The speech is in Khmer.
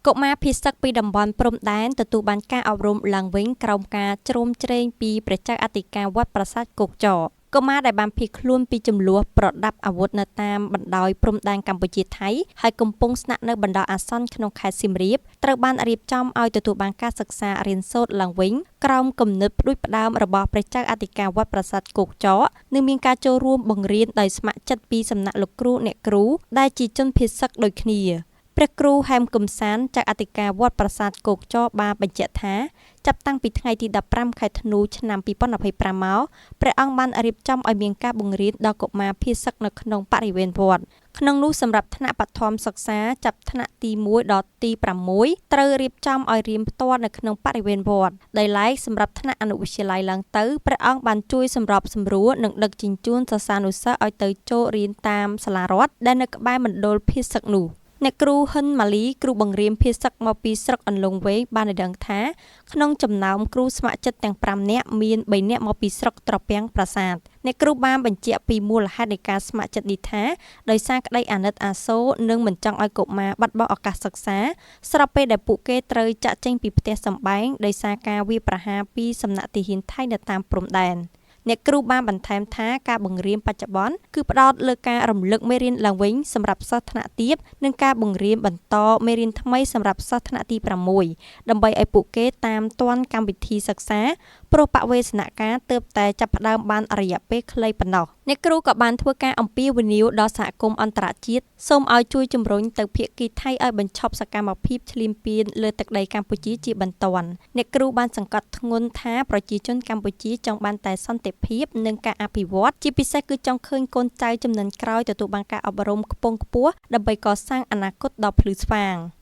កុមារភៀសទឹកពីតំបន់ព្រំដែនទទួលបានការអប់រំឡើងវិញក្រោមការជ្រោមជ្រែងពីព្រះចៅអធិការវត្តប្រាសាទគោកចកកុមារដែលបានភៀសខ្លួនពីចំនួនប្រដាប់អាវុធនៅតាមបណ្ដោយព្រំដែនកម្ពុជាថៃហើយកំពុងស្នាក់នៅបណ្ដោះអាសន្នក្នុងខេត្តសៀមរាបត្រូវបានរៀបចំឲ្យទទួលបានការសិក្សារៀនសូត្រឡើងវិញក្រោមគំនិតផ្ដួចផ្ដើមរបស់ព្រះចៅអធិការវត្តប្រាសាទគោកចកនិងមានការចូលរួមបង្រៀនដោយស្ម័គ្រចិត្តពីសំណាក់លោកគ្រូអ្នកគ្រូដែលជាជនភៀសទឹកដូចគ្នាព្រះគ្រូហែមកំសាន្តចៅអធិការវត្តប្រាសាទគោកចកបានបញ្ជាក់ថាចាប់តាំងពីថ្ងៃទី15ខែធ្នូឆ្នាំ2025មកព្រះអង្គបានរៀបចំឲ្យមានការបង្រៀនដល់កុមារភៀសទឹកនៅក្នុងបរិវេណវត្តក្នុងនោះសម្រាប់ថ្នាក់បឋមសិក្សាចាប់ថ្នាក់ទី1ដល់ទី6ត្រូវរៀបចំឲ្យរៀនផ្ទាល់នៅក្នុងបរិវេណវត្តដោយឡែកសម្រាប់ថ្នាក់អនុវិទ្យាល័យឡើងទៅព្រះអង្គបានជួយសម្របសម្រួលនិងដឹកជញ្ជូនសិស្សានុសិស្សឲ្យទៅចូលរៀនតាមសាលារដ្ឋដែលនៅក្បែរមណ្ឌលភៀសទឹកនោះអ្នកគ្រូហ៊ិនម៉ាលីគ្រូបង្រៀនភៀសទឹកមកពីស្រុកអន្លង់វែងបានដឹងថាក្នុងចំណោមគ្រូស្ម័គ្រចិត្តទាំង5នាក់មាន3នាក់មកពីស្រុកត្រពាំងប្រាសាទអ្នកគ្រូបានបញ្ជាក់ពីមូលហេតុនៃការស្ម័គ្រចិត្តនេះថាដោយសារក្តីអាណិតអាសូរនិងមិនចង់ឲ្យកុមារបាត់បង់ឱកាសសិក្សាស្របពេលដែលពួកគេត្រូវចាក់ចេញពីផ្ទះសម្បែងដោយសារការវាយប្រហារពីសំណាក់ទាហានថៃនៅតាមព្រំដែនអ្នកគ្រូបានបន្ថែមថាការបង្រៀនបច្ចុប្បន្នគឺផ្ដោតលើការរំលឹកមេរៀនឡើងវិញសម្រាប់សិស្សថ្នាក់ទាបនិងការបង្រៀនបន្តមេរៀនថ្មីសម្រាប់សិស្សថ្នាក់ទី6ដើម្បីឲ្យពួកគេតាមទាន់កម្មវិធីសិក្សាព្រោះបវេសនការទើបតែចាប់ផ្ដើមបានរយៈពេលខ្លីប៉ុណ្ណោះអ្នកគ្រូក៏បានធ្វើការអំពាវនាវដល់សហគមន៍អន្តរជាតិសូមឲ្យជួយជំរុញទៅភាគីថៃឲ្យបញ្ឈប់សកម្មភាពឈ្លានពានលើទឹកដីកម្ពុជាជាបន្ទាន់អ្នកគ្រូបានសង្កត់ធ្ងន់ថាប្រជាជនកម្ពុជាចង់បានតែសន្តិភាពនិងការអភិវឌ្ឍជាពិសេសគឺចង់ឃើញកូនចៅជំនាន់ក្រោយទទួលបានការអប់រំខ្ពង់ខ្ពស់ដើម្បីកសាងអនាគតដ៏ភ្លឺស្វាង។